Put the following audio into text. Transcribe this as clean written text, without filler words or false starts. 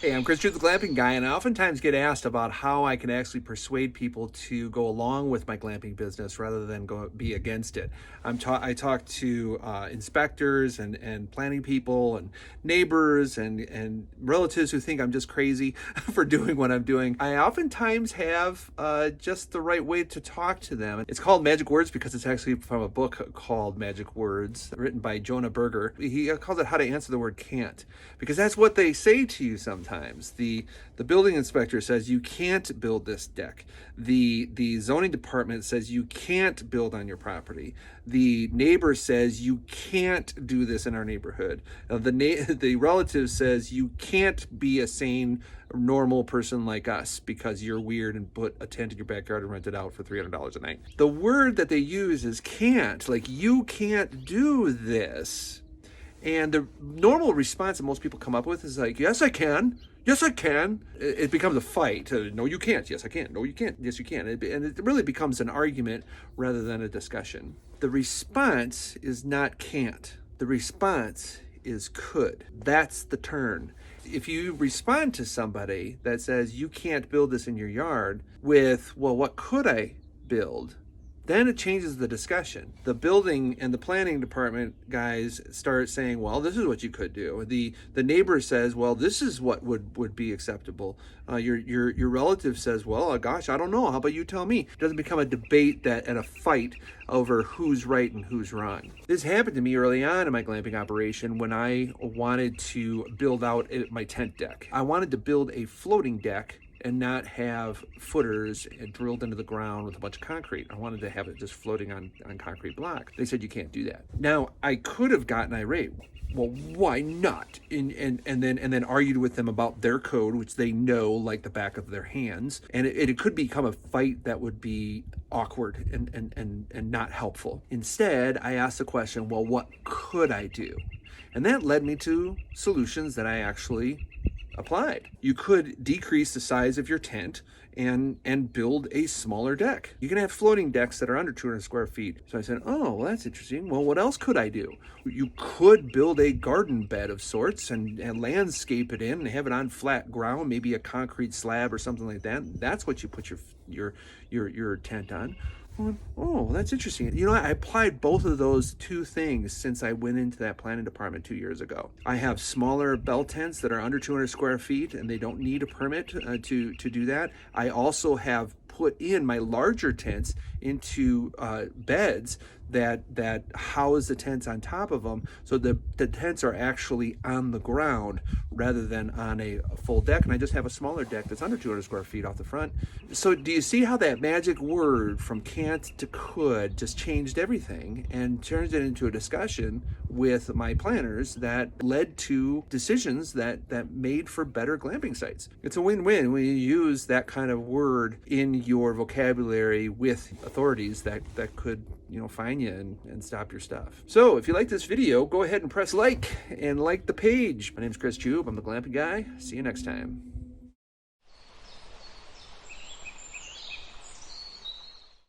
Hey, I'm Chris, the Glamping guy, and I oftentimes get asked about how I can actually persuade people to go along with my glamping business rather than be against it. I talk to inspectors and planning people and neighbors and relatives who think I'm just crazy for doing what I'm doing. I oftentimes have just the right way to talk to them. It's called Magic Words because it's actually from a book called Magic Words, written by Jonah Berger. He calls it How to Answer the Word Can't, because that's what they say to you sometimes. The building inspector says you can't build this deck. The zoning department says you can't build on your property. The neighbor says you can't do this in our neighborhood. The relative says you can't be a sane, normal person like us because you're weird and put a tent in your backyard and rent it out for $300 a night. The word that they use is can't, like you can't do this. And the normal response that most people come up with is like, yes, I can. Yes, I can. It becomes a fight. No, you can't. Yes, I can. No, you can't. Yes, you can. And it really becomes an argument rather than a discussion. The response is not can't. The response is could. That's the turn. If you respond to somebody that says you can't build this in your yard with, well, what could I build? Then it changes the discussion. The building and the planning department guys start saying, well, this is what you could do. The neighbor says, well, this is what would be acceptable. Your relative says, well, gosh, I don't know. How about you tell me? It doesn't become a debate and a fight over who's right and who's wrong. This happened to me early on in my glamping operation when I wanted to build out my tent deck. I wanted to build a floating deck and not have footers drilled into the ground with a bunch of concrete. I wanted to have it just floating on concrete block. They said you can't do that. Now, I could have gotten irate. Well, why not? And then argued with them about their code, which they know like the back of their hands. And it could become a fight that would be awkward and not helpful. Instead, I asked the question, well, what could I do? And that led me to solutions that I actually applied. You could decrease the size of your tent and build a smaller deck. You can have floating decks that are under 200 square feet. So I said, oh, well, that's interesting. Well, what else could I do? You could build a garden bed of sorts and landscape it in and have it on flat ground, maybe a concrete slab or something like that. That's what you put your tent on. Oh, that's interesting. You know, I applied both of those two things since I went into that planning department 2 years ago. I have smaller bell tents that are under 200 square feet and they don't need a permit to do that. I also have put in my larger tents into beds that house the tents on top of them, so the tents are actually on the ground rather than on a full deck. And I just have a smaller deck that's under 200 square feet off the front. So do you see how that magic word from can't to could just changed everything and turned it into a discussion with my planners that led to decisions that made for better glamping sites? It's a win-win when you use that kind of word in your vocabulary with authorities that could, you know, fine you and stop your stuff. So if you like this video, go ahead and press like and like the page. My name's Chris Chube. I'm the Glamping Guy. See you next time.